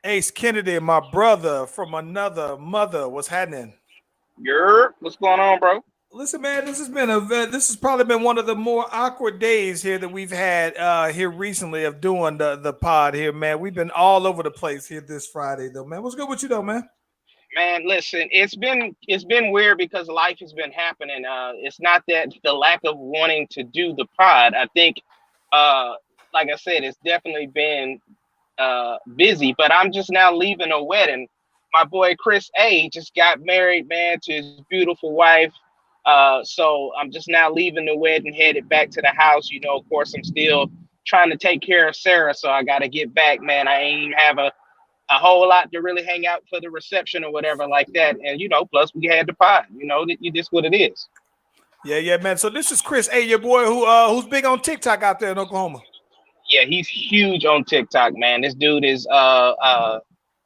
Ace Kennedy, my brother from another mother. What's happening? What's going on, bro? Listen, man, this has probably been one of the more awkward days here that we've had here recently of doing the pod here, man. We've been all over the place here this Friday, though, man. What's good with you, though, man? Man, listen, it's been weird because life has been happening. It's not that the lack of wanting to do the pod. I think, uh, like I said, it's definitely been busy. But I'm just now leaving a wedding. My boy Chris A just got married, man, to his beautiful wife. So I'm just now leaving the wedding, headed back to the house. Of course, I'm still trying to take care of Sarah, so I got to get back, man. I ain't even have a whole lot to really hang out for the reception or whatever like that. And plus we had the pod. This what it is. Yeah, yeah, man. So this is Chris A, your boy who's big on TikTok out there in Oklahoma. Yeah, he's huge on TikTok, man. This dude is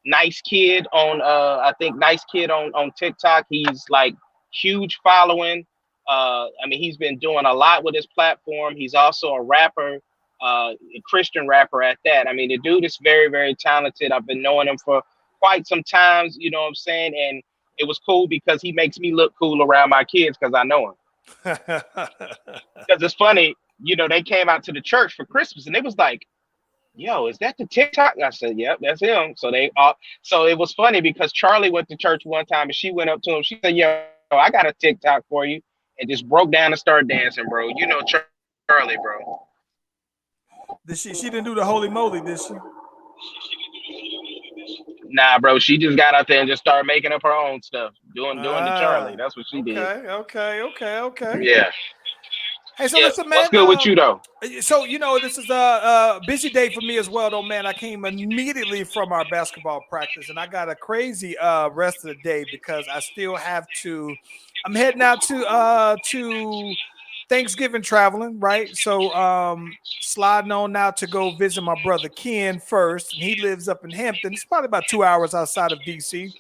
nice kid on I think nice kid on TikTok. He's like huge following. I mean, he's been doing a lot with his platform. He's also a rapper, a Christian rapper at that. I mean, the dude is very, very talented. I've been knowing him for quite some times, you know what I'm saying? And it was cool because he makes me look cool around my kids because I know him. Because it's funny, they came out to the church for Christmas and it was like, yo, is that the TikTok? I said, yep, that's him. So it was funny because Charlie went to church one time and she went up to him. She said, yo, I got a TikTok for you, and just broke down and started dancing, bro. Charlie, bro. She didn't do the holy moly, did she? Nah, bro, she just got out there and just started making up her own stuff, doing the Charlie. Ah, That's what she did. okay. Yeah, Hey, so yeah. listen, What's man. good with you though? So this is a busy day for me as well, though, man. I came immediately from our basketball practice, and I got a crazy rest of the day because I still have to. I'm heading out to Thanksgiving traveling, right? So sliding on out to go visit my brother Ken first, and he lives up in Hampton. It's probably about 2 hours outside of DC.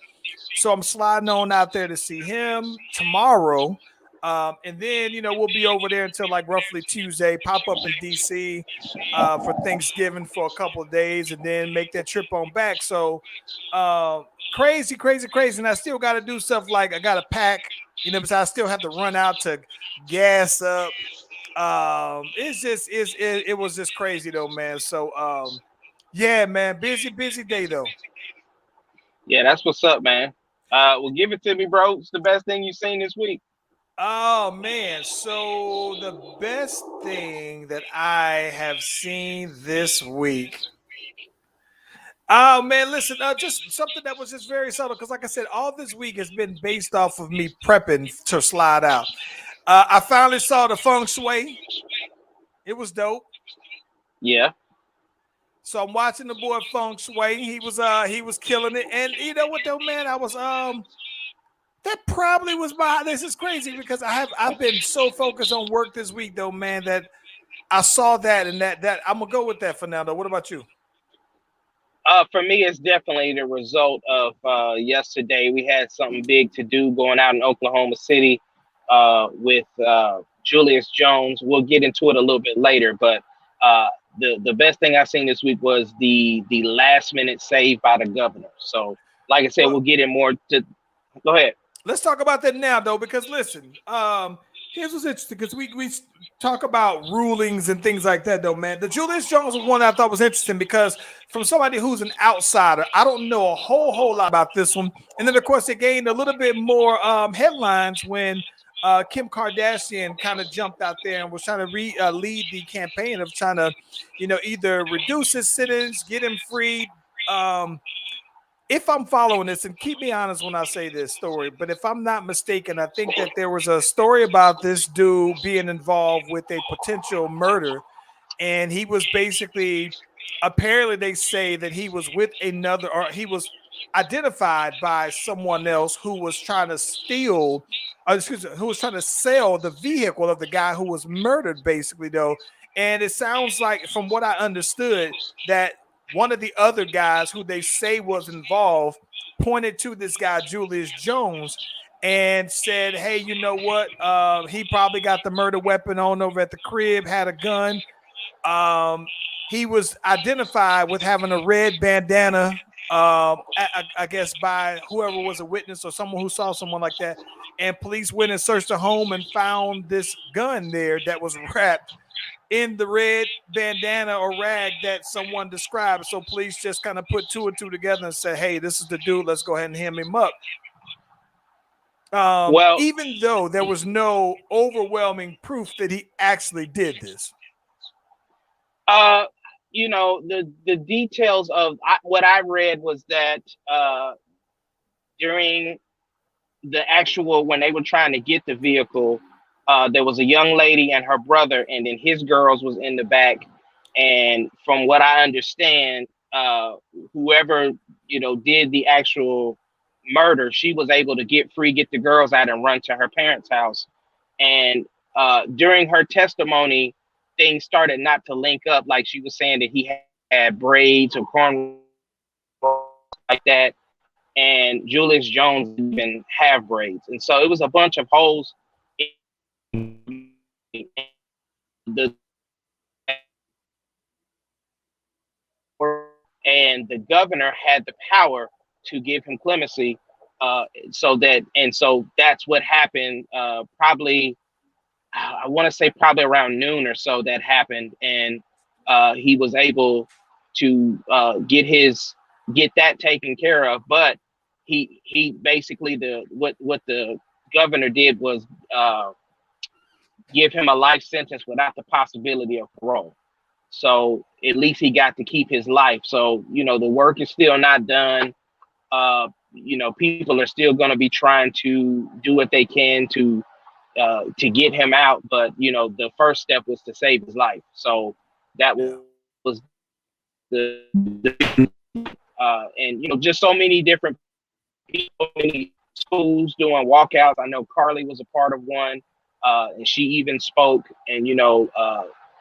So I'm sliding on out there to see him tomorrow. And then, we'll be over there until like roughly Tuesday, pop up in DC for Thanksgiving for a couple of days and then make that trip on back. So crazy, crazy, crazy. And I still got to do stuff like I got to pack, because I still have to run out to gas up. It was just crazy though, man. So yeah, man, busy day though. Yeah, that's what's up, man. Well, give it to me, bro. It's the best thing you've seen this week. Oh man, so the best thing that I have seen this week. Oh man, listen, just something that was just very subtle because, like I said, all this week has been based off of me prepping to slide out. I finally saw the feng shui. It was dope. Yeah. So I'm watching the boy feng shui. He was killing it, and you know what though, man, I was that probably was my. This is crazy because I've been so focused on work this week though, man, that I saw that and that I'm gonna go with that, Fernando. What about you? For me, it's definitely the result of yesterday. We had something big to do going out in Oklahoma City with Julius Jones. We'll get into it a little bit later, but the best thing I've seen this week was the last minute save by the governor. So, like I said, Well, we'll get in more to. Go ahead. let's talk about that now, though, because listen, here's what's interesting because we talk about rulings and things like that, though, man. The Julius Jones was one that I thought was interesting because from somebody who's an outsider, I don't know a whole lot about this one. And then, of course, it gained a little bit more headlines when Kim Kardashian kind of jumped out there and was trying to lead the campaign of trying to, either reduce his sentence, get him freed. If I'm following this, and keep me honest when I say this story, but if I'm not mistaken, I think that there was a story about this dude being involved with a potential murder, and he was basically, apparently, they say that he was with another, or he was identified by someone else who was trying to steal, who was trying to sell the vehicle of the guy who was murdered, basically, though. And it sounds like, from what I understood, that one of the other guys who they say was involved pointed to this guy, Julius Jones, and said, hey, you know what? He probably got the murder weapon on over at the crib, had a gun. He was identified with having a red bandana I guess by whoever was a witness or someone who saw someone like that. And police went and searched the home and found this gun there that was wrapped in the red bandana or rag that someone described. So police just kind of put two and two together and said, hey, this is the dude. Let's go ahead and hem him up. Well, Even though there was no overwhelming proof that he actually did this. you know, the details of what I read was that during the actual, when they were trying to get the vehicle, there was a young lady and her brother, and then his girls was in the back. And from what I understand, whoever, you know, did the actual murder, she was able to get free, get the girls out and run to her parents' house. And during her testimony, things started not to link up. Like she was saying that he had braids or corn like that. And Julius Jones didn't have braids. And so it was a bunch of holes in the, and the governor had the power to give him clemency. So that's what happened. Probably, I want to say probably around noon or so that happened. And he was able to get that taken care of. But he basically, what the governor did was give him a life sentence without the possibility of parole. So at least he got to keep his life. So, you know, the work is still not done. You know, people are still going to be trying to do what they can to get him out. But, you know, the first step was to save his life. So that was the and, you know, just so many different people, many schools doing walkouts. I know Carly was a part of one, and she even spoke. And, you know,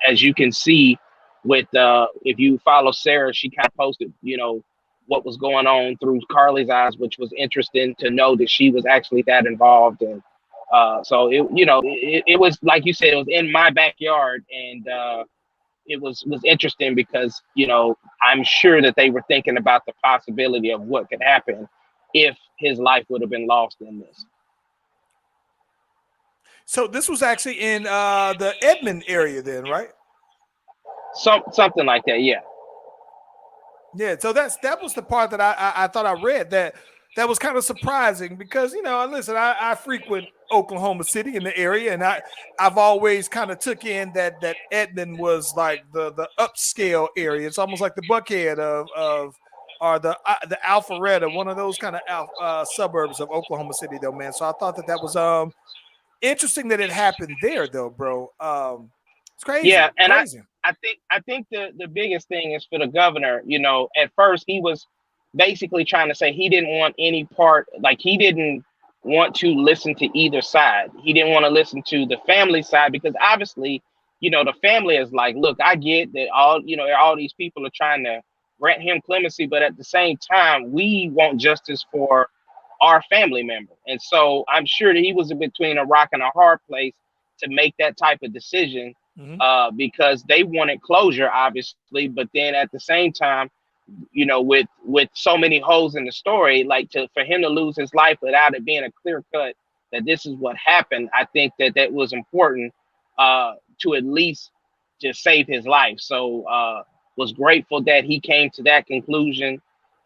as you can see with, if you follow Sarah, she kind of posted, you know, what was going on through Carly's eyes, which was interesting to know that she was actually that involved. And so it, you know, it was, like you said, it was in my backyard. And it was interesting because, you know, I'm sure that they were thinking about the possibility of what could happen if his life would have been lost in this. So this was actually in the Edmond area then, right? Something like that, yeah. Yeah, so that was the part that I thought I read that was kind of surprising because, you know, listen, I frequent Oklahoma City in the area, and I've always kind of took in that Edmond was like the upscale area. It's almost like the Buckhead of or the Alpharetta, one of those kind of suburbs of Oklahoma City, though, man. So I thought that was interesting that it happened there, though, bro. It's crazy. Yeah, and crazy. I think the biggest thing is for the governor. You know, at first he was basically trying to say he didn't want any part, like he didn't want to listen to either side. He didn't want to listen to the family side because obviously, you know, the family is like, look, I get that all these people are trying to grant him clemency, but at the same time, we want justice for our family member. And so I'm sure that he was between a rock and a hard place to make that type of decision. Mm-hmm. Because they wanted closure, obviously, but then at the same time, you know, with so many holes in the story, like for him to lose his life without it being a clear cut that this is what happened, I think that was important to at least just save his life. So was grateful that he came to that conclusion.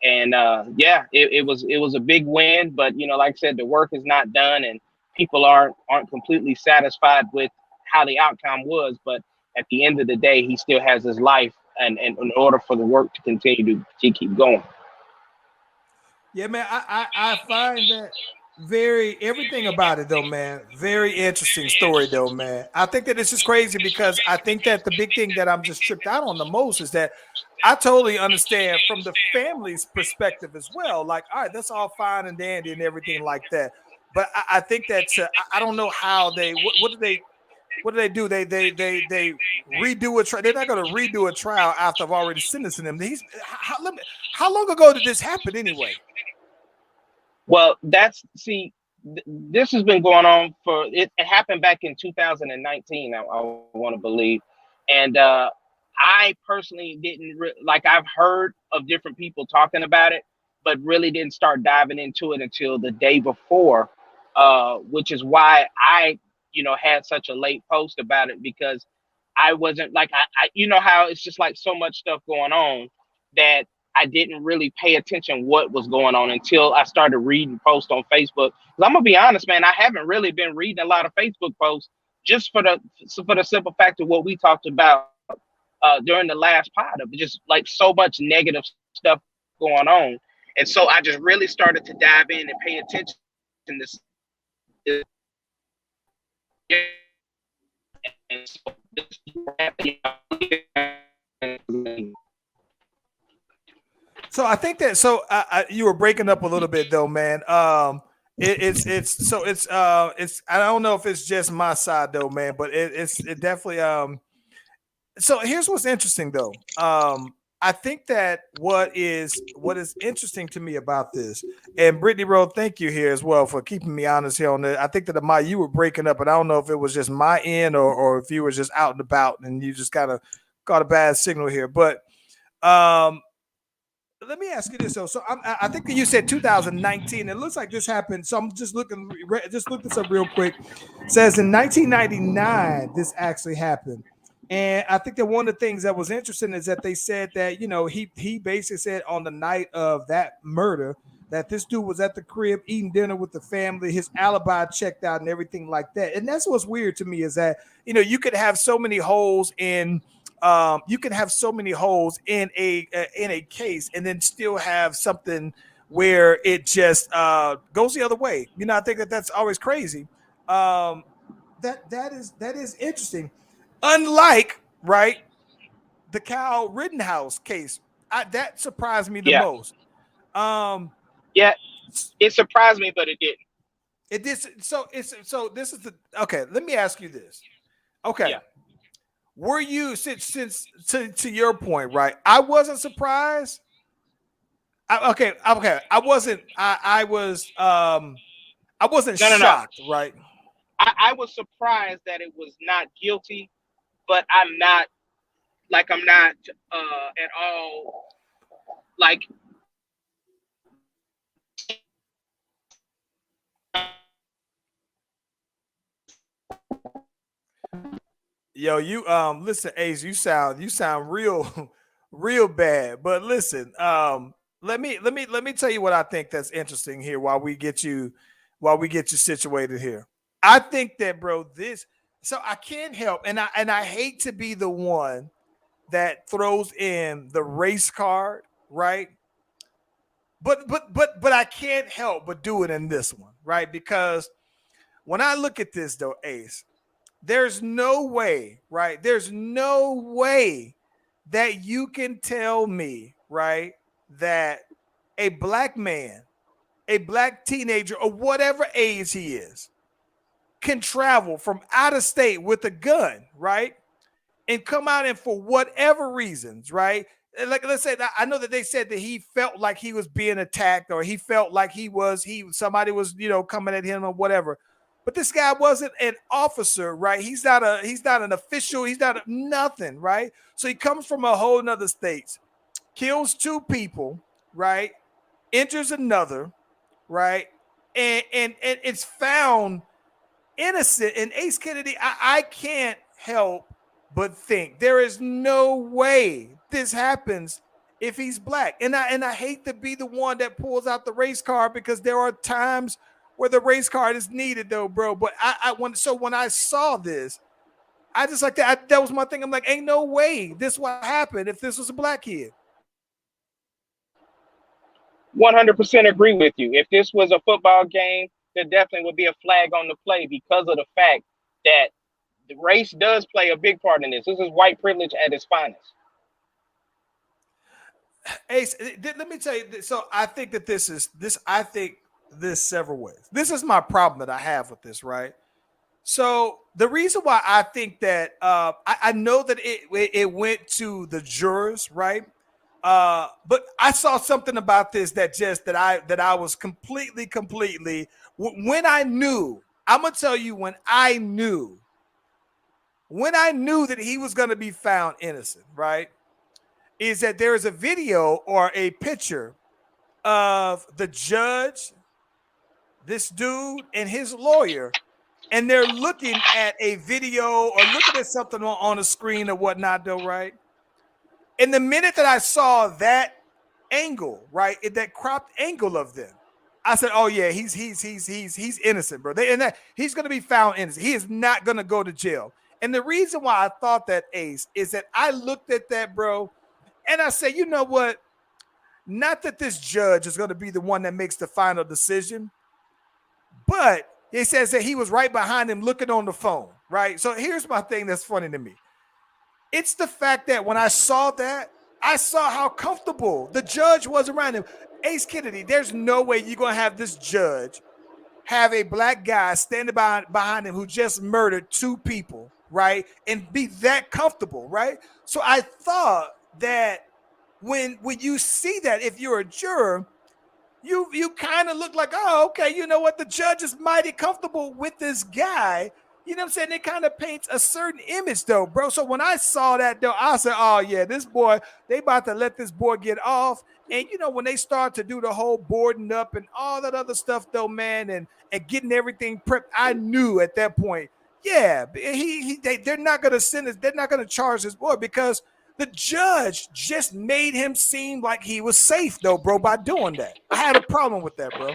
And yeah, it was a big win, but you know, like I said, the work is not done, and people aren't completely satisfied with how the outcome was, but at the end of the day, he still has his life, and in order for the work to continue to keep going. Yeah, man, I find that everything about it though, man, very interesting story though, man. I think that it's just crazy because I think that the big thing that I'm just tripped out on the most is that I totally understand from the family's perspective as well. Like, all right, that's all fine and dandy and everything like that, but I think that I don't know how what do they do? They redo a trial. They're not going to redo a trial after I've already sentenced him. How long ago did this happen anyway? Well, this has been going on it happened back in 2019. I want to believe, and I personally didn't like. I've heard of different people talking about it, but really didn't start diving into it until the day before, which is why I, had such a late post about it, because I wasn't like, you know how it's just like so much stuff going on that I didn't really pay attention what was going on until I started reading posts on Facebook. 'Cause I'm gonna be honest, man, I haven't really been reading a lot of Facebook posts just for the simple fact of what we talked about during the last pod, of just like so much negative stuff going on. And so I just really started to dive in and pay attention to this. So I think that you were breaking up a little bit though, man. It's I don't know if it's just my side though, man, but it definitely so here's what's interesting though. I think that what is interesting to me about this, and Brittany Rowe, thank you here as well for keeping me honest here on the. I think that you were breaking up, and I don't know if it was just my end or if you were just out and about and you just kind of got a bad signal here. But let me ask you this though. So I think that you said 2019. It looks like this happened. So I'm just look this up real quick. It says in 1999 this actually happened. And I think that one of the things that was interesting is that they said that, he basically said on the night of that murder that this dude was at the crib eating dinner with the family, his alibi checked out and everything like that. And that's what's weird to me is that, you could have so many holes in a case and then still have something where it just goes the other way. I think that that's always crazy. That is interesting. Unlike, right, the Kyle Rittenhouse case, that surprised me the most. Yeah, it surprised me, but it didn't. It did. So this is the okay. Let me ask you this. Okay, yeah. Were you since to your point, right? I wasn't surprised. Okay. I wasn't. I wasn't shocked, no. right? I was surprised that it was not guilty. But I'm not at all like Yo, you listen, Ace, you sound real bad. But listen, let me tell you what I think that's interesting here while we get you situated here. I think that, bro, so I can't help, and I hate to be the one that throws in the race card, right? But I can't help but do it in this one, right? Because when I look at this though, Ace, there's no way, right? There's no way that you can tell me, right, that a black man, a black teenager, or whatever age he is, can travel from out of state with a gun, right? And come out and for whatever reasons, right? Like let's say that I know that they said that he felt like he was being attacked or he felt like somebody was, coming at him or whatever. But this guy wasn't an officer, right? He's not an official, he's not nothing, right? So he comes from a whole nother state, kills two people, right? Injures another, right? And it's found innocent. And Ace Kennedy, I can't help but think there is no way this happens if he's black. And I hate to be the one that pulls out the race card because there are times where the race card is needed though, bro. But when I saw this, I just like that. That was my thing. I'm like, ain't no way this would happen if this was a black kid. 100% agree with you. If this was a football game, there definitely would be a flag on the play because of the fact that the race does play a big part in this. This is white privilege at its finest. Ace, let me tell you this. So I think that I think this several ways. This is my problem that I have with this, right? So the reason why I think that I know that it went to the jurors, right? But I saw something about this that I was completely when I knew. I'm gonna tell you when I knew that he was gonna be found innocent, right? Is that there is a video or a picture of the judge, this dude, and his lawyer, and they're looking at a video or looking at something on a screen or whatnot, though, right? And the minute that I saw that angle, right, that cropped angle of them, I said, "Oh yeah, he's innocent, bro. And that he's gonna be found innocent. He is not gonna go to jail." And the reason why I thought that, Ace, is that I looked at that, bro, and I said, "You know what? Not that this judge is gonna be the one that makes the final decision, but it says that he was right behind him looking on the phone, right?" So here's my thing that's funny to me. It's the fact that when I saw that, I saw how comfortable the judge was around him. Ace Kennedy, there's no way you're going to have this judge have a black guy standing behind him who just murdered 2 people, right? And be that comfortable, right? So I thought that when you see that, if you're a juror, you kind of look like, oh, okay, you know what? The judge is mighty comfortable with this guy. You know what I'm saying? It kind of paints a certain image, though, bro. So when I saw that, though, I said, oh, yeah, this boy, they about to let this boy get off. And, you know, when they start to do the whole boarding up and all that other stuff, though, man, and getting everything prepped, I knew at that point, yeah, they're not going to send us. They're not going to charge this boy because the judge just made him seem like he was safe, though, bro, by doing that. I had a problem with that, bro.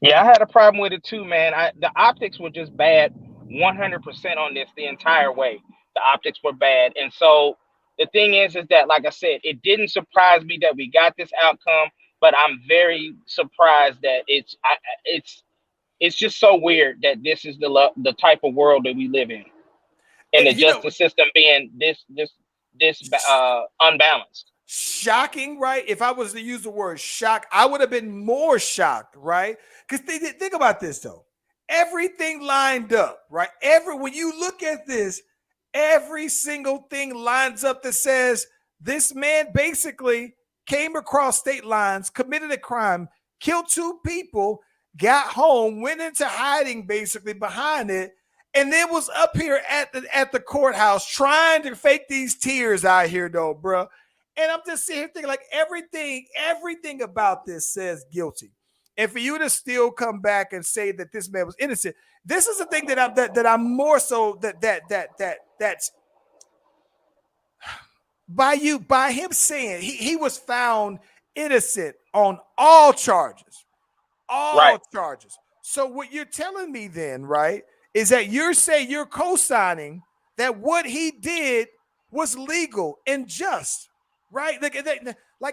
Yeah, I had a problem with it too, man. The optics were just bad 100% on this the entire way. The optics were bad. And so the thing is that, like I said, it didn't surprise me that we got this outcome, but I'm very surprised that it's just so weird that this is the type of world that we live in. And the justice system being this unbalanced. Shocking, right? If I was to use the word shock, I would have been more shocked, right? Because think about this, though. Everything lined up, right? When you look at this, every single thing lines up that says this man basically came across state lines, committed a crime, killed 2 people, got home, went into hiding basically behind it, and then was up here at the courthouse trying to fake these tears out here, though, bro. And I'm just sitting here thinking, like, everything about this says guilty. And for you to still come back and say that this man was innocent, this is the thing that I'm more so that's by him saying he was found innocent on all charges. All charges. So what you're telling me then, right, is that you're saying you're co-signing that what he did was legal and just. Right? Like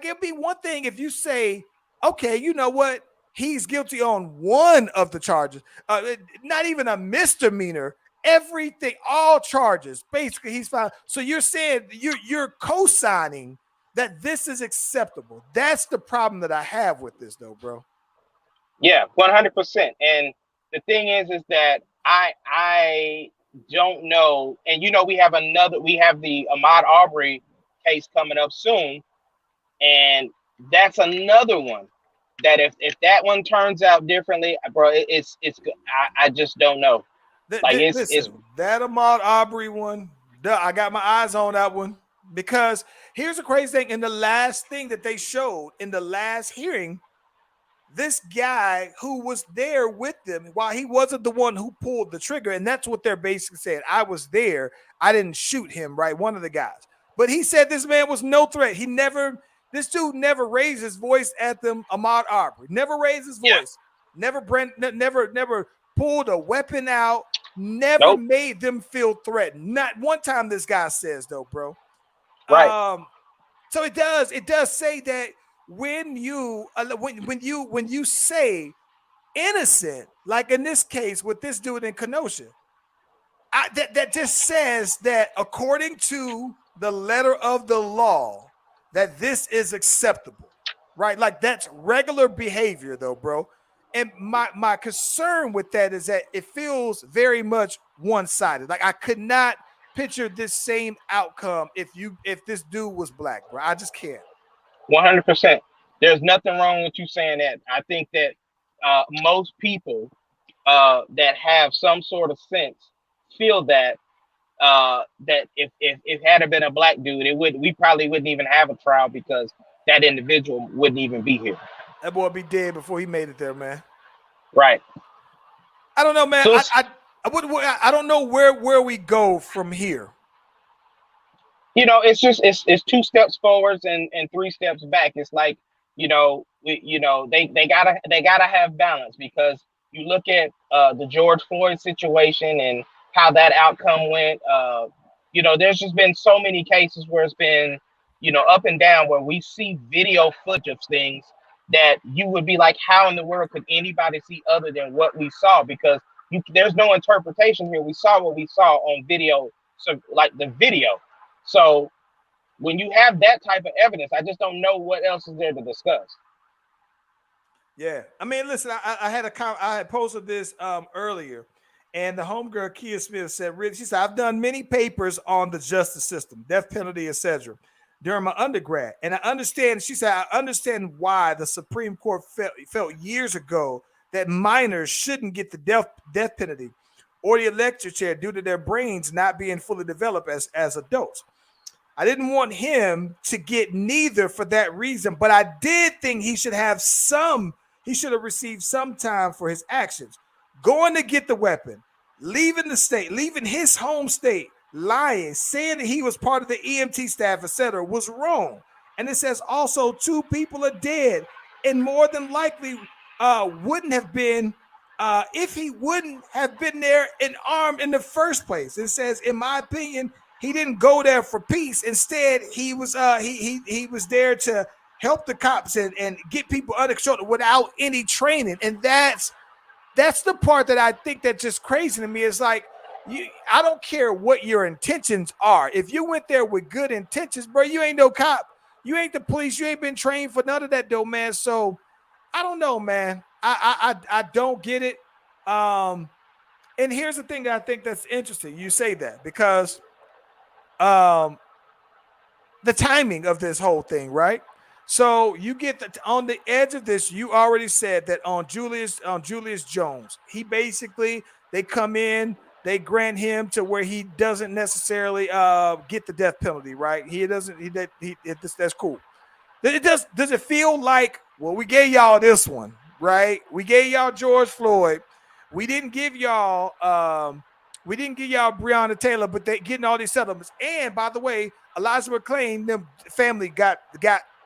it'd be one thing if you say, okay, you know what? He's guilty on one of the charges, not even a misdemeanor. Everything, all charges, basically, he's found. So you're saying you're co-signing that this is acceptable. That's the problem that I have with this, though, bro. Yeah, 100%. And the thing is that I don't know. And you know, we have the Ahmaud Arbery case coming up soon, and that's another one that if that one turns out differently, bro, it's I just don't know. It's that Ahmaud Arbery one. I got my eyes on that one because here's the crazy thing. In the last thing that they showed in the last hearing, this guy who was there with them, while he wasn't the one who pulled the trigger, and that's what they're basically saying. I was there. I didn't shoot him, right? One of the guys. But he said this man was no threat. This dude never raised his voice at them, Ahmaud Arbery. Never raised his voice. Yeah. Never pulled a weapon out. Never made them feel threatened. Not one time this guy says, though, bro. Right. So it does say that when you say innocent, like in this case with this dude in Kenosha, that just says that according to the letter of the law, that this is acceptable, right? Like that's regular behavior, though, bro. And my concern with that is that it feels very much one-sided. Like I could not picture this same outcome if this dude was black, bro. I just can't. 100%. There's nothing wrong with you saying that. I think that most people that have some sort of sense feel that if it had been a black dude, we probably wouldn't even have a trial because that individual wouldn't even be here. That boy be dead before he made it there, man. Right. I don't know, man. So I don't know where we go from here. It's just it's 2 steps forwards and 3 steps back. It's like, they gotta have balance, because you look at the George Floyd situation and how that outcome went. There's just been so many cases where it's been, up and down, where we see video footage of things that you would be like, how in the world could anybody see other than what we saw? Because there's no interpretation here. We saw what we saw on video, so like the video. So when you have that type of evidence, I just don't know what else is there to discuss. Yeah, I mean, listen, I had posted this earlier, and the homegirl Kia Smith said, she said, I've done many papers on the justice system, death penalty, etc., during my undergrad, and I understand. She said, I understand why the Supreme Court felt years ago that minors shouldn't get the death penalty or the electric chair due to their brains not being fully developed as adults. I didn't want him to get neither for that reason, but I did think he should have received some time for his actions. Going to get the weapon, leaving the state, leaving his home state, lying, saying that he was part of the EMT staff, etc., was wrong. And it says also 2 people are dead, and more than likely wouldn't have been if he wouldn't have been there and armed in the first place. It says, in my opinion, he didn't go there for peace. Instead, he was he was there to help the cops and get people under control without any training. And that's the part that I think that's just crazy to me. It's like, I don't care what your intentions are. If you went there with good intentions, bro, you ain't no cop. You ain't the police. You ain't been trained for none of that, though, man. So I don't know, man. I don't get it. And here's the thing that I think that's interesting. You say that because the timing of this whole thing, right? So you get on the edge of this. You already said that on Julius Jones, he basically, they come in, they grant him to where he doesn't necessarily get the death penalty, right? He doesn't. That's cool. Does it feel like, well, we gave y'all this one, right? We gave y'all George Floyd. We didn't give y'all Breonna Taylor, but they getting all these settlements. And by the way, Elijah McClain, the family got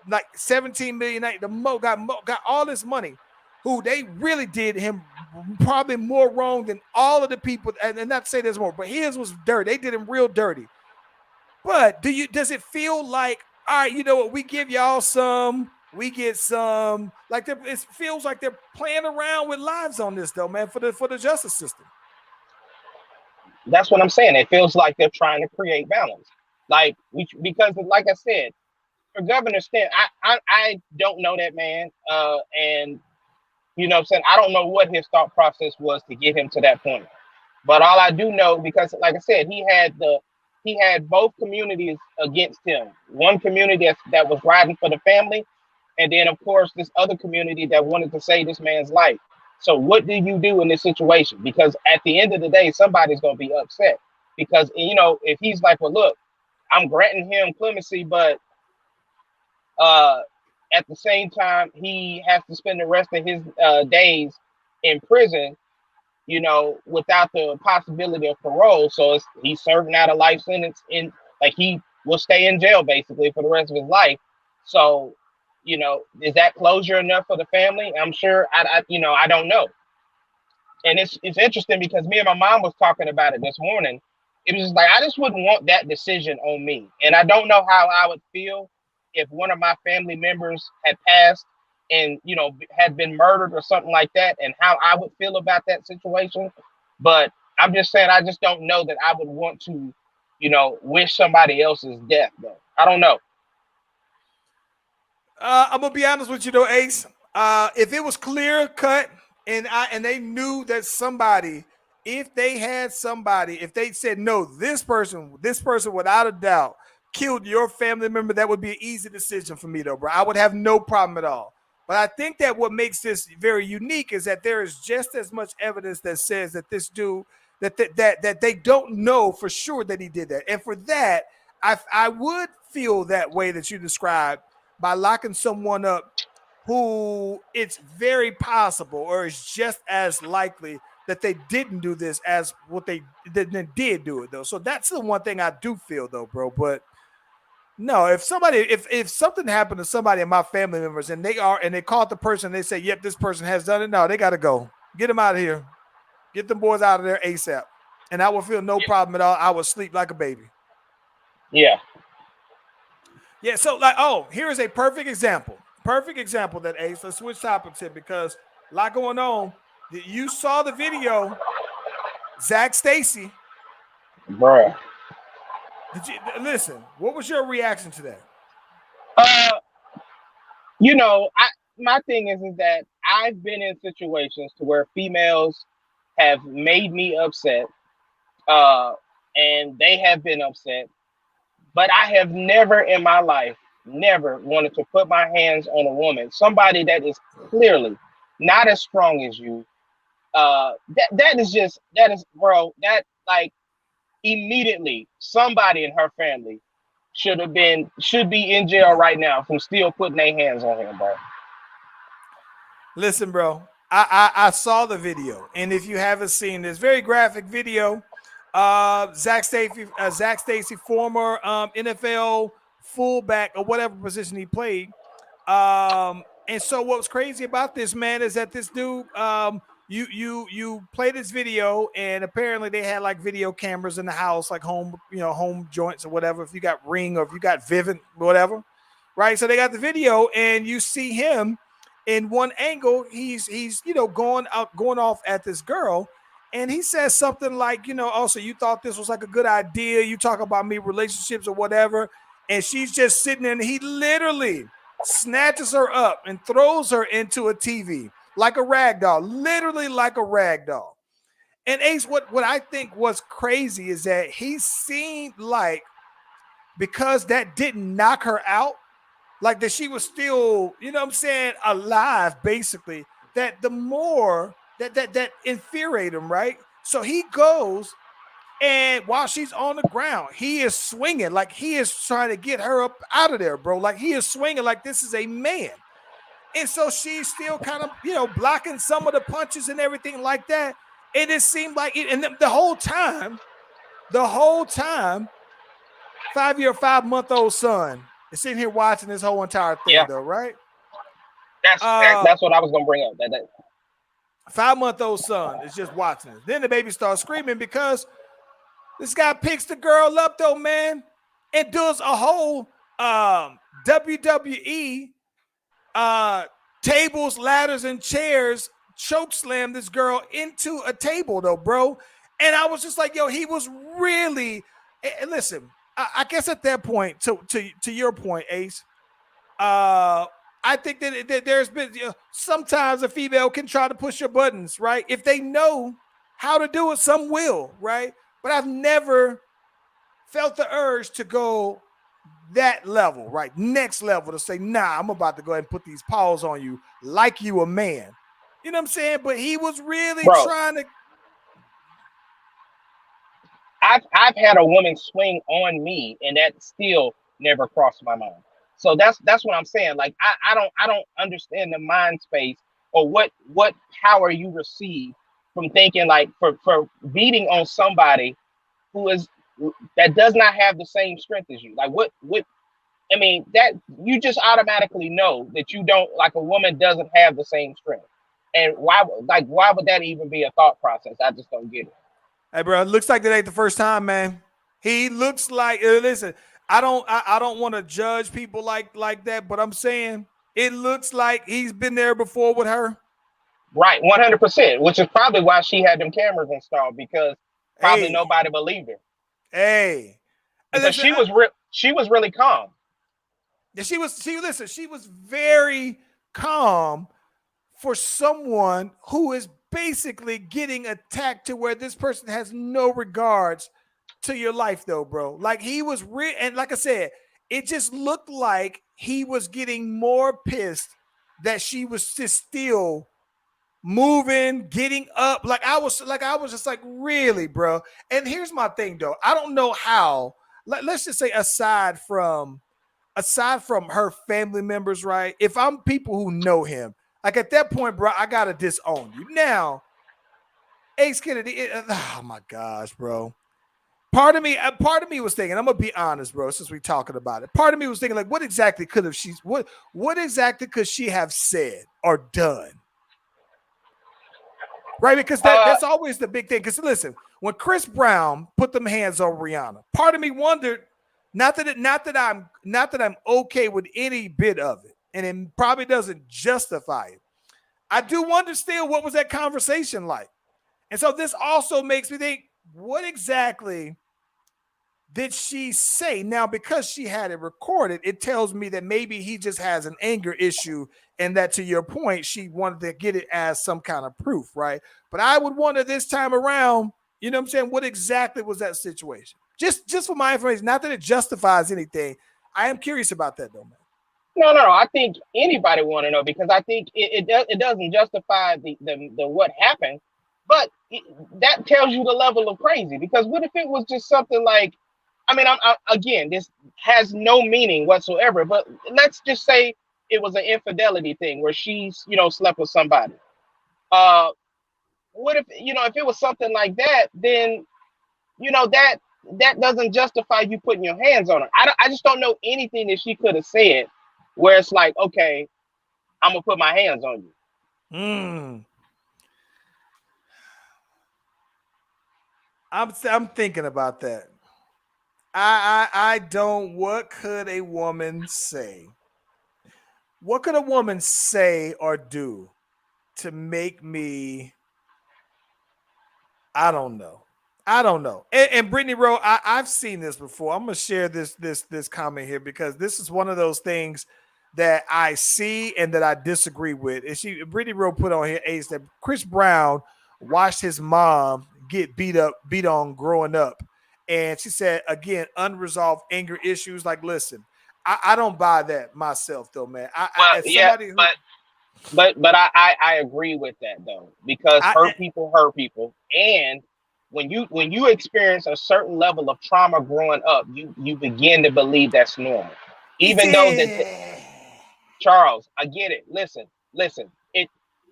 like 17 million. Got all this money. Who they really did him probably more wrong than all of the people. And not to say there's more, but his was dirty. They did him real dirty. But does it feel like, all right, you know what? We give y'all some, we get some. Like it feels like they're playing around with lives on this, though, man, for the justice system. That's what I'm saying. It feels like they're trying to create balance. Because like I said, for Governor Stitt, I don't know that man. And you know what I'm saying? I don't know what his thought process was to get him to that point. But all I do know, because like I said, he had both communities against him. One community that was riding for the family, and then of course this other community that wanted to save this man's life. So what do you do in this situation? Because at the end of the day, somebody's going to be upset. Because, you know, if he's like, well, look, I'm granting him clemency, but at the same time, he has to spend the rest of his days in prison, you know, without the possibility of parole. So he's serving out a life sentence he will stay in jail basically for the rest of his life. So, you know, is that closure enough for the family? I'm sure. I don't know. And it's interesting because me and my mom was talking about it this morning. It was just like, I just wouldn't want that decision on me. And I don't know how I would feel if one of my family members had passed and, you know, had been murdered or something like that, and how I would feel about that situation. But I'm just saying, I just don't know that I would want to, you know, wish somebody else's death, though. I don't know. I'm gonna be honest with you though, Ace. If it was clear cut and they knew that somebody, if they said no, this person without a doubt killed your family member, that would be an easy decision for me though, bro. I would have no problem at all. But I think that what makes this very unique is that there is just as much evidence that says that this dude that they don't know for sure that he did that. And for that, I would feel that way that you described. by locking someone up who it's very possible or is just as likely that they didn't do this as what they did do it though. So that's the one thing I do feel though, bro. But no, if something happened to somebody in my family members and they caught the person, they say, yep, this person has done it. No, they gotta go. Get them out of here. Get them boys out of there ASAP. And I would feel no problem at all. I would sleep like a baby. Yeah. Yeah, so like, oh, here is a perfect example. Perfect example that Ace. Let's switch topics here because a lot going on. You saw the video, Zach Stacy. Bruh. Did you listen? What was your reaction to that? You know, my thing is that I've been in situations to where females have made me upset, and they have been upset, but I have never in my life wanted to put my hands on a woman, somebody that is clearly not as strong as you. That is, bro, that like immediately somebody in her family should be in jail right now from still putting their hands on him, bro. Listen, bro, I saw the video, and if you haven't seen this very graphic video, Zach Stacy, former NFL fullback or whatever position he played. And so what was crazy about this, man, is that this dude, you play this video, and apparently they had like video cameras in the house, like home joints or whatever. If you got Ring or if you got Vivint, whatever, right? So they got the video, and you see him in one angle. He's going off at this girl. And he says something like, also, you thought this was like a good idea. You talk about me relationships or whatever. And she's just sitting there, and he literally snatches her up and throws her into a TV like a rag doll, literally like a rag doll. And Ace, what I think was crazy is that he seemed like, because that didn't knock her out, like that she was still, alive, basically, that the more that infuriated him, right? So he goes, and while she's on the ground, he is swinging like he is trying to get her up out of there, bro. Like he is swinging like this is a man. And so she's still kind of, blocking some of the punches and everything like that. And it seemed like it, and the whole time, 5-month-old son is sitting here watching this whole entire thing, though, right? That's what I was gonna bring up. That 5-month-old son is just watching it. Then the baby starts screaming because this guy picks the girl up, though, man, and does a whole WWE tables, ladders, and chairs choke slam this girl into a table, though, bro. And I was just like, yo, he was really. And listen, I guess at that point, to your point, Ace, I think that there's been sometimes a female can try to push your buttons, right? If they know how to do it, some will, right? But I've never felt the urge to go that level, right? Next level, to say, nah, I'm about to go ahead and put these paws on you like you a man. You know what I'm saying? But he was really trying to. I've had a woman swing on me, and that still never crossed my mind. So that's what I'm saying. Like I don't understand the mind space or what power you receive from thinking like for beating on somebody that does not have the same strength as you. Like what I mean, that you just automatically know that you don't, like, a woman doesn't have the same strength. And why would that even be a thought process? I just don't get it. Hey, bro, it looks like that ain't the first time, man. He looks like, listen, I don't want to judge people like that, but I'm saying it looks like he's been there before with her. Right, 100%, which is probably why she had them cameras installed, because probably nobody believed her. Hey, because she was really calm. Yeah, she was very calm for someone who is basically getting attacked to where this person has no regards to your life, though, bro. Like, he was and like I said, it just looked like he was getting more pissed that she was just still moving, getting up. Like I was just like, really, bro. And here's my thing, though. I don't know how. Let's just say, aside from aside from her family members, right? If I'm people who know him, like at that point, bro, I gotta disown you. Now, Ace Kennedy, oh my gosh, bro. Part of me was thinking, I'm gonna be honest, bro, since we're talking about it. Part of me was thinking, like, what exactly what exactly could she have said or done? Right? Because that's always the big thing. Because listen, when Chris Brown put them hands on Rihanna, part of me wondered, not that I'm okay with any bit of it, and it probably doesn't justify it. I do wonder still what was that conversation like. And so this also makes me think, what exactly did she say? Now, because she had it recorded, it tells me that maybe he just has an anger issue, and that, to your point, she wanted to get it as some kind of proof, right? But I would wonder this time around, you know what I'm saying, what exactly was that situation? Just for my information, not that it justifies anything. I am curious about that, though, man. No. I think anybody want to know, because I think it doesn't justify the what happened, but that tells you the level of crazy. Because what if it was just something like, I mean, again, this has no meaning whatsoever, but let's just say it was an infidelity thing where she's, slept with somebody. What if, if it was something like that, then, that doesn't justify you putting your hands on her. I just don't know anything that she could have said where it's like, okay, I'm gonna put my hands on you. I'm thinking about that. I don't. What could a woman say? What could a woman say or do to make me? I don't know. And Brittany Rowe, I've seen this before. I'm gonna share this comment here, because this is one of those things that I see and that I disagree with. And Brittany Rowe put on here, Ace, that Chris Brown watched his mom get beat on growing up. And she said, again, unresolved anger issues. Like, listen, I don't buy that myself, though, man. But I agree with that, though, because hurt people, and when you experience a certain level of trauma growing up, you begin to believe that's normal, even though that. Charles, I get it. Listen.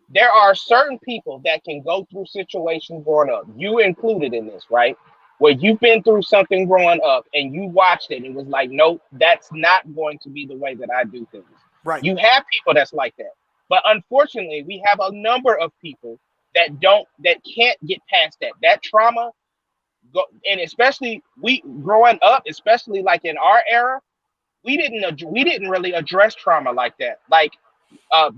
There are certain people that can go through situations growing up, you included in this, right? Where you've been through something growing up and you watched it and it was like, nope, that's not going to be the way that I do things. Right. You have people that's like that. But unfortunately, we have a number of people that can't get past that trauma. And especially we growing up, especially like in our era, we didn't really address trauma like that. Like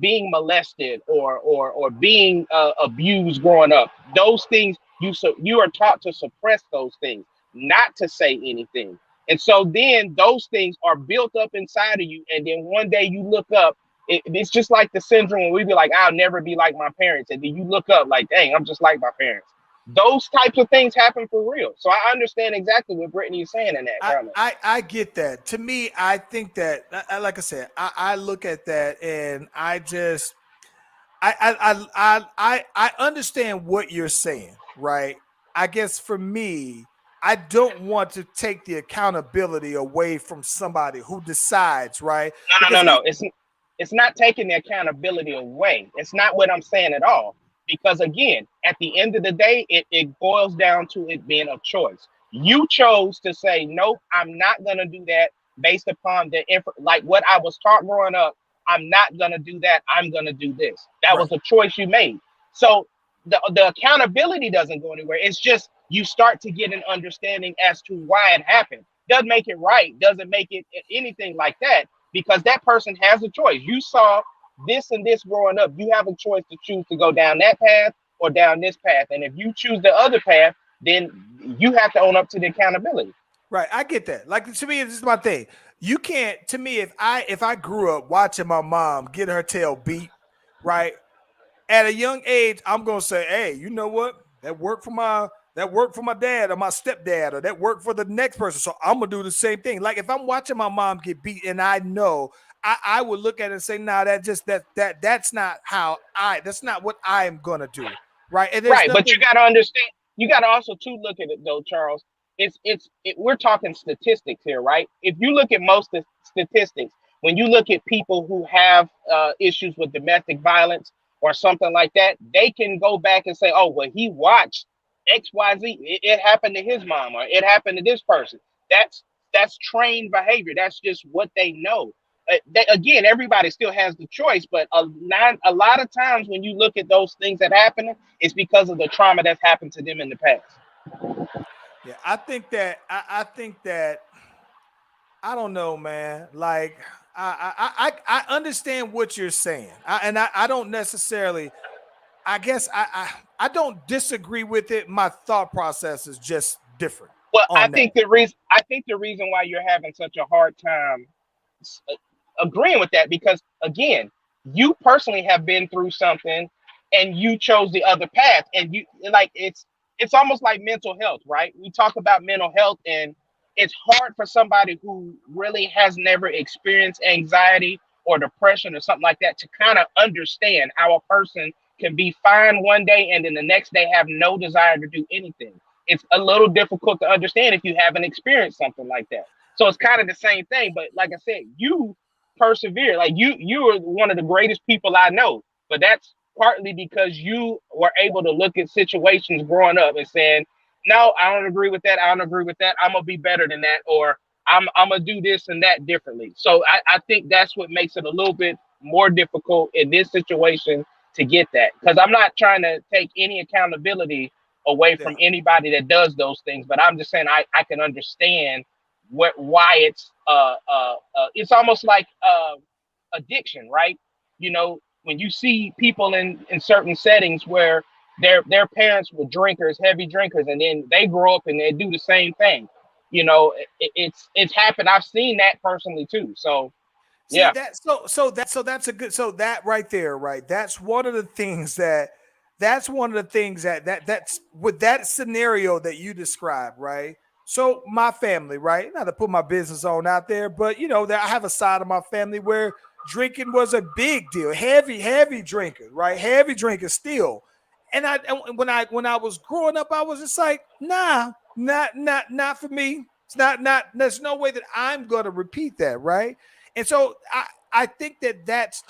being molested or being abused growing up. Those things, you are taught to suppress those things, not to say anything. And so then those things are built up inside of you. And then one day you look up, it's just like the syndrome when we be like, I'll never be like my parents. And then you look up like, dang, I'm just like my parents. Those types of things happen for real. So I understand exactly what Brittany is saying in that. I get that. To me, I think that, like I said, I look at that and I just, I understand what you're saying, right? I guess for me, I don't want to take the accountability away from somebody who decides, right? No. It's not taking the accountability away. It's not what I'm saying at all. Because again, at the end of the day, it boils down to it being a choice. You chose to say, nope, I'm not going to do that based upon like what I was taught growing up. I'm not going to do that. I'm going to do this. That was a choice you made. So the accountability doesn't go anywhere. It's just you start to get an understanding as to why it happened. Doesn't make it right. Doesn't make it anything like that, because that person has a choice. You saw this and this growing up. You have a choice to choose to go down that path or down this path. And if you choose the other path, then you have to own up to the accountability. Right. I get that. Like, to me, this is my thing. You can't, to me, if I grew up watching my mom get her tail beat, right, at a young age, I'm going to say, hey, you know what? That worked for my dad or my stepdad, or that worked for the next person. So I'm going to do the same thing. Like, if I'm watching my mom get beat and I know, I would look at it and say, nah, that's not that's not what I'm gonna do. Right. And right. But you gotta understand, you gotta also too look at it though, Charles. we're talking statistics here, right? If you look at most statistics, when you look at people who have issues with domestic violence or something like that, they can go back and say, oh, well, he watched XYZ. It happened to his mom, or it happened to this person. That's trained behavior. That's just what they know. Again, everybody still has the choice, but a lot of times when you look at those things that happen, it's because of the trauma that's happened to them in the past. Yeah, I think that I don't know, man. Like I understand what you're saying, I don't necessarily. I guess I don't disagree with it. My thought process is just different. Well, I on that. think the reason why you're having such a hard time agreeing with that, because again, you personally have been through something and you chose the other path, and you like it's almost like mental health, right? We talk about mental health, and it's hard for somebody who really has never experienced anxiety or depression or something like that to kind of understand how a person can be fine one day and then the next day have no desire to do anything. It's a little difficult to understand if you haven't experienced something like that. So it's kind of the same thing, but like I said, you persevere. Like you are one of the greatest people I know, but that's partly because you were able to look at situations growing up and saying, no, I don't agree with that. I don't agree with that. I'm gonna be better than that, or I'm gonna do this and that differently. So I think that's what makes it a little bit more difficult in this situation to get that. Because I'm not trying to take any accountability away from anybody that does those things, but I'm just saying I can understand why it's almost like addiction, right? You know, when you see people in certain settings where their parents were drinkers, heavy drinkers, and then they grow up and they do the same thing. You know, it's happened. I've seen that personally too. So yeah. That's a good, so that right there, right? That's one of the things that's with that scenario that you described, right? So my family, right? Not to put my business on out there, but you know, that I have a side of my family where drinking was a big deal. Heavy drinkers, right? Heavy drinkers still. And when I was growing up, I was just like, nah, not for me. It's not. There's no way that I'm going to repeat that, right? And so I think that's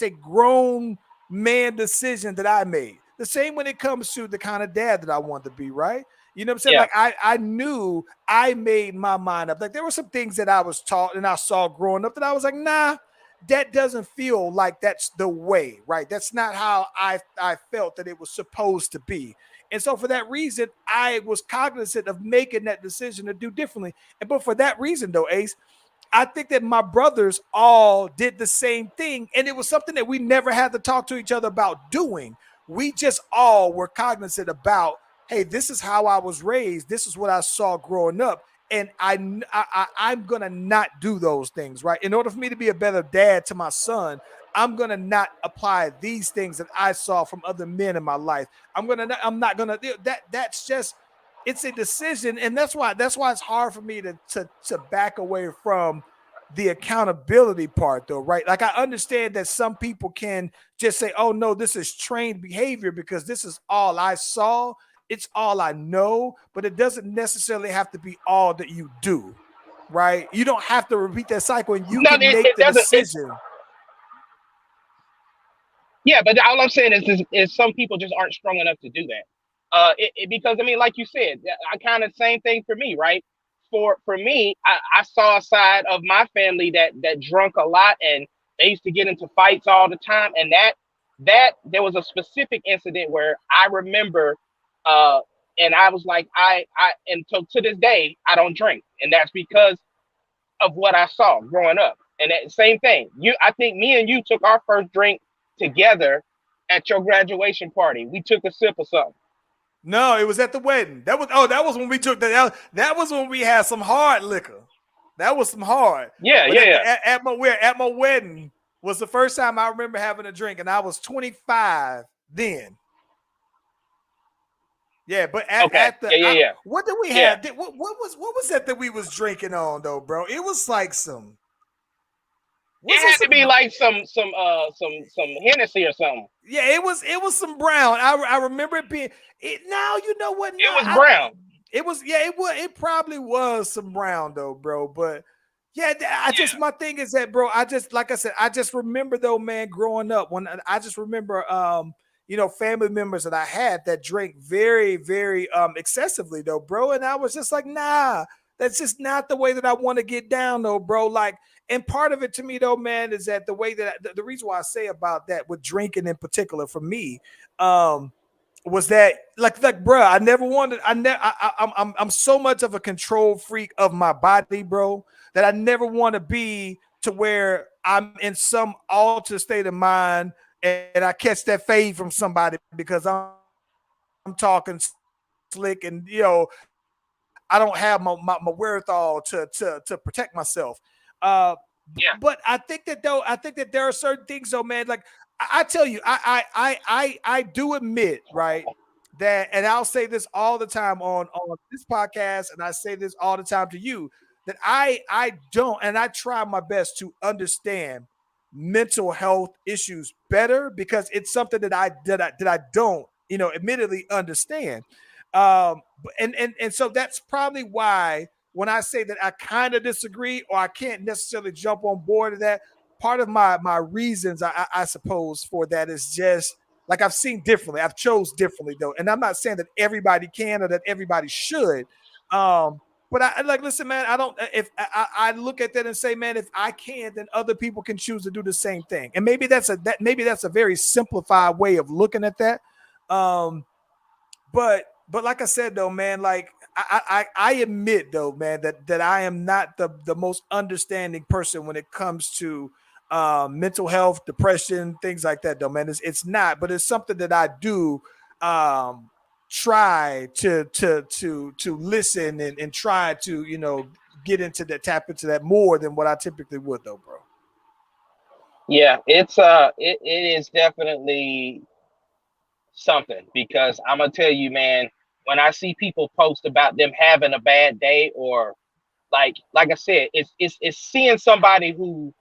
a grown man decision that I made. The same when it comes to the kind of dad that I want to be, right? You know what I'm saying? Yeah. Like I knew I made my mind up. Like there were some things that I was taught and I saw growing up that I was like, nah, that doesn't feel like that's the way, right? That's not how I felt that it was supposed to be. And so for that reason, I was cognizant of making that decision to do differently. But for that reason though, Ace, I think that my brothers all did the same thing. And it was something that we never had to talk to each other about doing. We just all were cognizant about, hey, this is how I was raised. This is what I saw growing up. And I'm going to not do those things, right? In order for me to be a better dad to my son, I'm going to not apply these things that I saw from other men in my life. I'm not going to, that's just, it's a decision. And that's why it's hard for me to back away from the accountability part though, right? Like I understand that some people can just say, oh no, this is trained behavior because this is all I saw. It's all I know, but it doesn't necessarily have to be all that you do, right? You don't have to repeat that cycle and you can make the decision. Yeah, but all I'm saying is some people just aren't strong enough to do that. Because I mean, like you said, I kind of same thing for me, right? For me, I saw a side of my family that drunk a lot and they used to get into fights all the time. And that there was a specific incident where I remember, and I was like, and to this day, I don't drink. And that's because of what I saw growing up. And that same thing. I think me and you took our first drink together at your graduation party. We took a sip of something. No, it was at the wedding. That was when we took that was when we had some hard liquor. That was some hard. Yeah, but yeah. At my wedding was the first time I remember having a drink, and I was 25 then. Yeah, but at the yeah. What did we have? What was that we was drinking on though, bro? It was like some. It had to be like some Hennessy or something. Yeah, it was some brown. I remember it being. Now you know what? It was brown. It probably was some brown though, bro. But yeah, I just my thing is that, bro. I just like I said, I just remember though, man, growing up when I just remember, family members that I had that drank very, very excessively though, bro. And I was just like, nah, that's just not the way that I want to get down though, bro. Like, and part of it to me though, man, is that the way that the reason why I say about that with drinking in particular for me, was that like bro, I never wanted I'm so much of a control freak of my body, bro, that I never want to be to where I'm in some altered state of mind and I catch that fade from somebody because I'm talking slick and I don't have my wherewithal to protect myself. Uh, Yeah. but I think that there are certain things though, man. Like I tell you, I do admit, right, that, and I'll say this all the time on this podcast, and I say this all the time to you, that I don't, and I try my best to understand mental health issues better because it's something that I don't, admittedly understand. And so that's probably why when I say that I kind of disagree or I can't necessarily jump on board of that, part of my reasons I suppose for that is just like I've seen differently. I've chose differently though, and I'm not saying that everybody can or that everybody should. But I like listen, man. I don't. If I look at that and say, man, if I can, then other people can choose to do the same thing. And maybe that's a very simplified way of looking at that. Um, but like I said though, man, like I admit though, man, that I am not the most understanding person when it comes to mental health, depression, things like that though, man. It's not, but it's something that I do um try to listen and try to, get into that, tap into that more than what I typically would though, bro. Yeah, it is definitely something because I'm gonna tell you, man, when I see people post about them having a bad day or like I said, it's seeing somebody who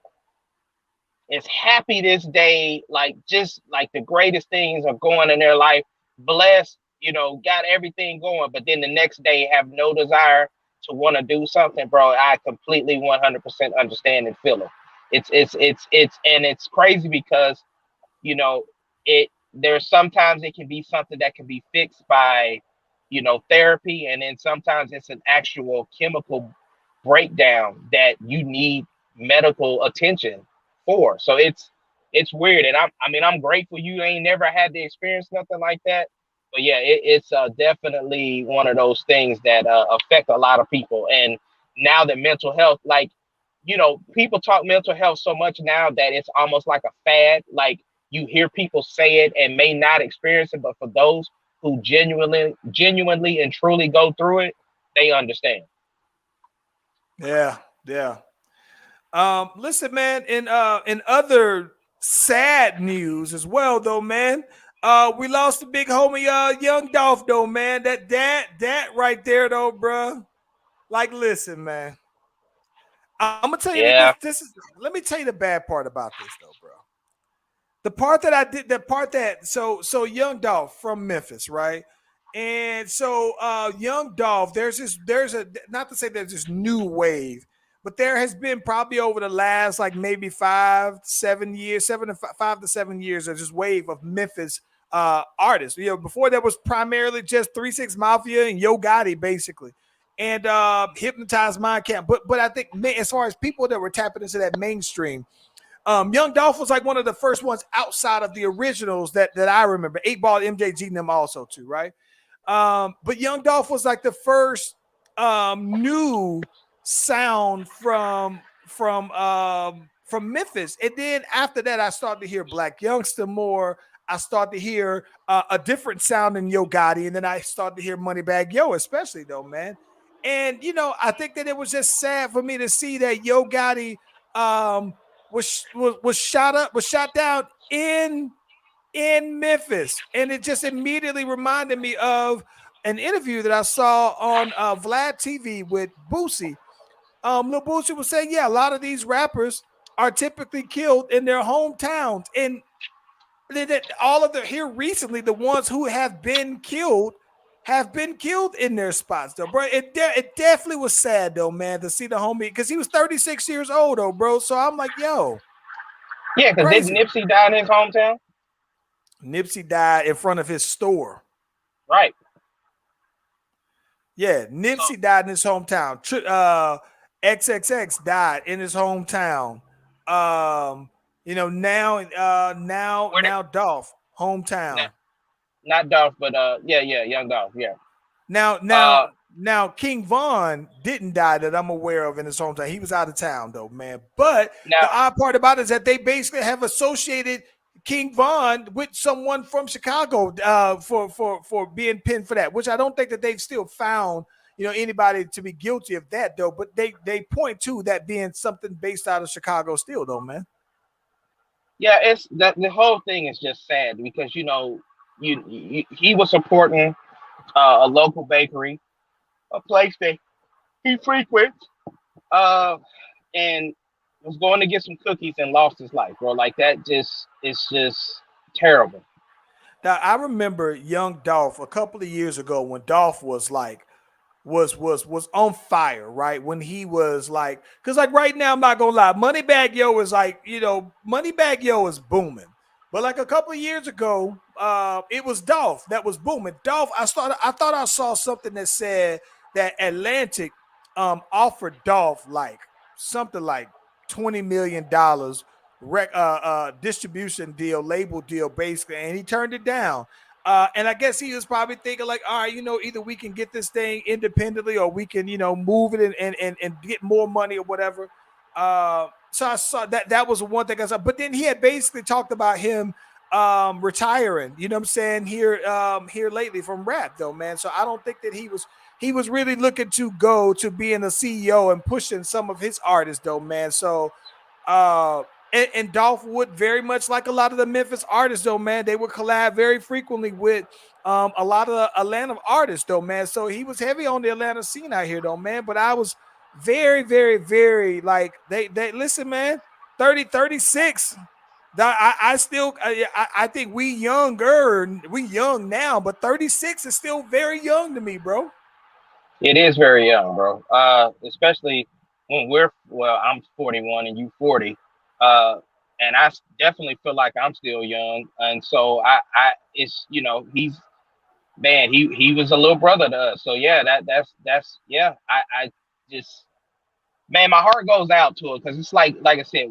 is happy this day, like just like the greatest things are going in their life, blessed, got everything going, but then the next day have no desire to want to do something, bro. I completely 100% understand and feel it. And it's crazy because you know it there's sometimes it can be something that can be fixed by therapy, and then sometimes it's an actual chemical breakdown that you need medical attention for. So it's weird, and I'm grateful you ain't never had to experience nothing like that. But yeah, it's definitely one of those things that affect a lot of people. And now that mental health, like people talk mental health so much now that it's almost like a fad. Like you hear people say it and may not experience it, but for those who genuinely and truly go through it, they understand. Yeah, yeah. Listen, man, in other sad news as well, though, man. We lost the big homie, Young Dolph, though, man. That right there, though, bro. Like, listen, man. I'm gonna tell you that Yeah. this is. Let me tell you the bad part about this, though, bro. The part that I did, the part that so Young Dolph from Memphis, right? And so Young Dolph, there's a not to say there's this new wave, but there has been probably over the last like maybe 5-7 years, 5 to 7 years, there's this wave of Memphis artists. Before that was primarily just 3 6 Mafia and Yo Gotti, basically. And Hypnotized Mind Camp. But I think as far as people that were tapping into that mainstream, Young Dolph was like one of the first ones outside of the originals that I remember. 8 Ball, MJG, and them also too, right? But Young Dolph was like the first new sound from Memphis. And then after that, I started to hear Black Youngster more. I started to hear a different sound in Yo Gotti, and then I started to hear Moneybagg Yo, especially though, man. And I think that it was just sad for me to see that Yo Gotti was shot down in Memphis, and it just immediately reminded me of an interview that I saw on Vlad TV with Boosie. Lil Boosie was saying, yeah, a lot of these rappers are typically killed in their hometowns, and all of the here recently, the ones who have been killed have been killed in their spots, though, bro. It definitely was sad, though, man, to see the homie because he was 36 years old, though, bro. So I'm like, yo, Yeah, because didn't crazy. Nipsey die in his hometown? Nipsey died in front of his store. Right. Yeah, Nipsey died in his hometown. XXX died in his hometown. Now Dolph hometown. Not Dolph, but Young Dolph. Yeah. Now King Von didn't die that I'm aware of in his hometown. He was out of town though, man. But the odd part about it is that they basically have associated King Von with someone from Chicago for being pinned for that, which I don't think that they've still found anybody to be guilty of that though. But they point to that being something based out of Chicago still though, man. Yeah, it's that the whole thing is just sad because he was supporting a local bakery, a place that he frequents, and was going to get some cookies and lost his life, bro. Like that it's just terrible. Now I remember young Dolph a couple of years ago when Dolph was like was on fire, right? When he was like, because like right now, I'm not gonna lie, Moneybagg Yo is like, Moneybagg Yo is booming. But like a couple of years ago, it was Dolph that was booming. Dolph, I thought I saw something that said that Atlantic offered Dolph like something like $20 million distribution deal, label deal, basically, and he turned it down. And I guess he was probably thinking like, all right, either we can get this thing independently or we can, move it and get more money or whatever. So I saw that was one thing I saw. But then he had basically talked about him retiring, you know what I'm saying, here lately from rap though, man. So I don't think that he was really looking to go to being a CEO and pushing some of his artists though, man. So and Dolph would very much like a lot of the Memphis artists, though, man. They would collab very frequently with a lot of the Atlanta artists, though, man. So he was heavy on the Atlanta scene out here, though, man. But I was very, very, very like they listen, man. 36. I think we young now, but 36 is still very young to me, bro. It is very young, bro. Especially when I'm 41 and you 40. And I definitely feel like I'm still young, and so it's he was a little brother to us. So yeah, that's I just, man, my heart goes out to it because it's like I said,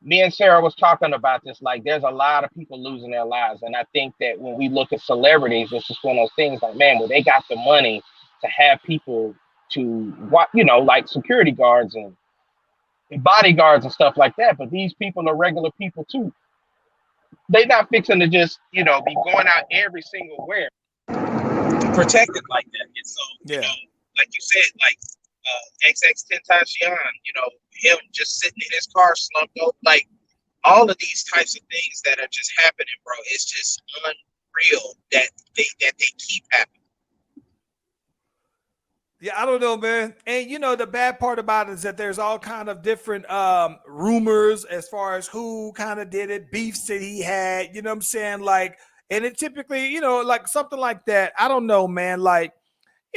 me and Sarah was talking about this. Like, there's a lot of people losing their lives, and I think that when we look at celebrities, it's just one of those things. Like, man, well, they got the money to have people to like security guards and bodyguards and stuff like that, but these people are regular people too. They not fixing to just be going out every single where protected like that. And so like you said, like XXXTentacion, him just sitting in his car slumped over, like all of these types of things that are just happening, bro. It's just unreal that they keep happening. Yeah, I don't know, man. And the bad part about it is that there's all kind of different rumors as far as who kind of did it, beefs that he had, you know what I'm saying? Like, and it typically, like something like that. I don't know, man. Like,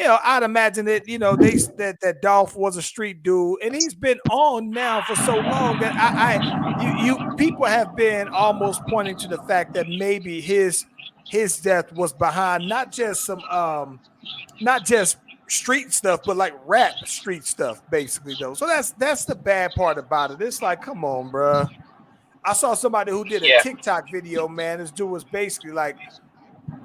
I'd imagine that, that Dolph was a street dude, and he's been on now for so long that people have been almost pointing to the fact that maybe his death was behind not just street stuff, but like rap street stuff, basically though. So that's the bad part about it. It's like, come on, bro. I saw somebody who did a TikTok video, man. This dude was basically like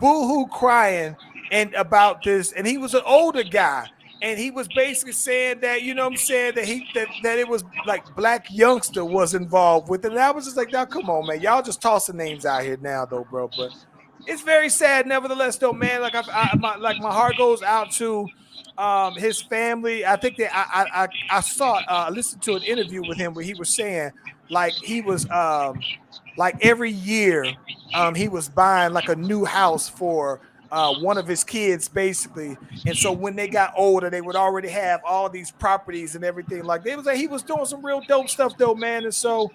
boo-hoo crying and about this, and he was an older guy, and he was basically saying that, you know what I'm saying, that it was like Black Youngster was involved with it. And I was just like, now come on, man. Y'all just tossing names out here now though, bro. But it's very sad, nevertheless, though, man. Like my heart goes out to his family. I think that I listened to an interview with him where he was saying like he was like every year he was buying like a new house for one of his kids, basically. And so when they got older, they would already have all these properties and everything. Like they was like he was doing some real dope stuff though, man. And so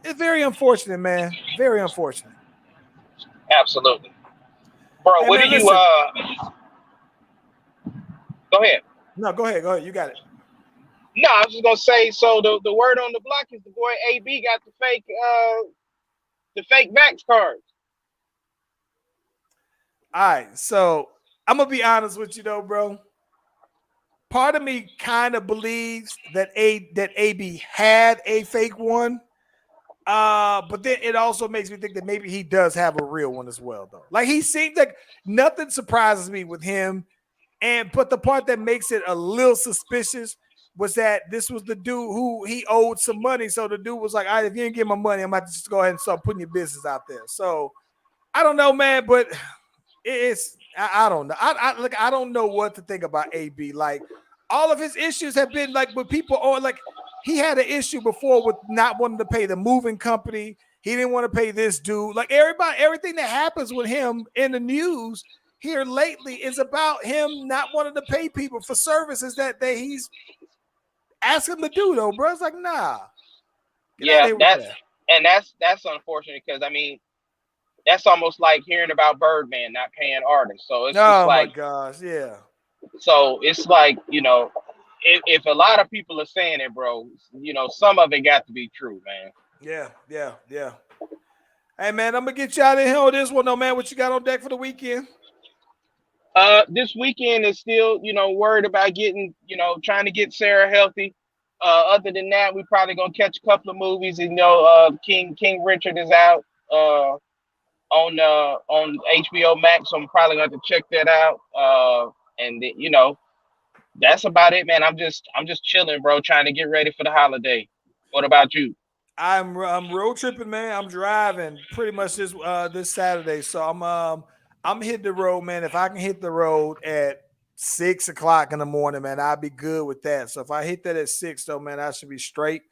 it's very unfortunate, man. Very unfortunate. Absolutely. Bro, Hey, what man, do you listen. Go ahead. No, go ahead. You got it. No, I was just gonna say. So the word on the block is the boy AB got the fake Vax cards. All right, so I'm gonna be honest with you though, bro. Part of me kind of believes that AB had a fake one. But then it also makes me think that maybe he does have a real one as well, though. Like he seems like nothing surprises me with him. But the part that makes it a little suspicious was that this was the dude who he owed some money. So the dude was like, all right, if you didn't give my money, I'm about to just go ahead and start putting your business out there. So I don't know, man, but I don't know. I don't know what to think about AB. Like all of his issues have been like with people or like he had an issue before with not wanting to pay the moving company. He didn't want to pay this dude. Like everything that happens with him in the news here lately is about him not wanting to pay people for services that he's asking them to do, though, bro. It's like, nah. Yeah, that's unfortunate because I mean that's almost like hearing about Birdman not paying artists. So it's just like, my gosh, yeah. So it's like, if a lot of people are saying it, bro, some of it got to be true, man. Yeah. Hey, man, I'm gonna get you out of here on this one, though, man. What you got on deck for the weekend? This weekend is still, worried about getting, trying to get Sarah healthy. Other than that, we probably gonna catch a couple of movies. And, King Richard is out on HBO Max, so I'm probably gonna have to check that out. And that's about it, man. I'm just chilling, bro, trying to get ready for the holiday. What about you? I'm road tripping, man. I'm driving pretty much this Saturday, so I'm hitting the road, man. If I can hit the road at 6:00 in the morning, man, I'll be good with that. So if I hit that at 6, though, man, I should be straight.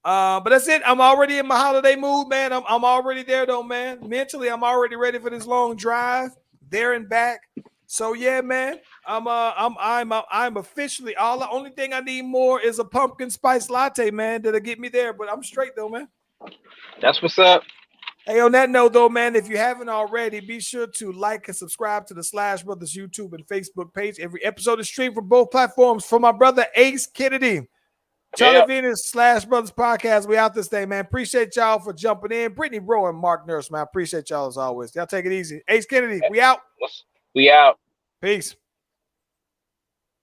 But that's it. I'm already in my holiday mood, man. I'm already there, though, man. Mentally, I'm already ready for this long drive there and back. So yeah, man. I'm officially all the only thing I need more is a pumpkin spice latte, man, that'll get me there. But I'm straight though, man. That's what's up. Hey, on that note, though, man, if you haven't already, be sure to like and subscribe to the Slash Brothers YouTube and Facebook page. Every episode is streamed from both platforms. For my brother Ace Kennedy, Charlie Venus Slash Brothers Podcast. We out this day, man. Appreciate y'all for jumping in. Brittany Bro and Mark Nurse, man. Appreciate y'all as always. Y'all take it easy. Ace Kennedy, we out. We out. Peace.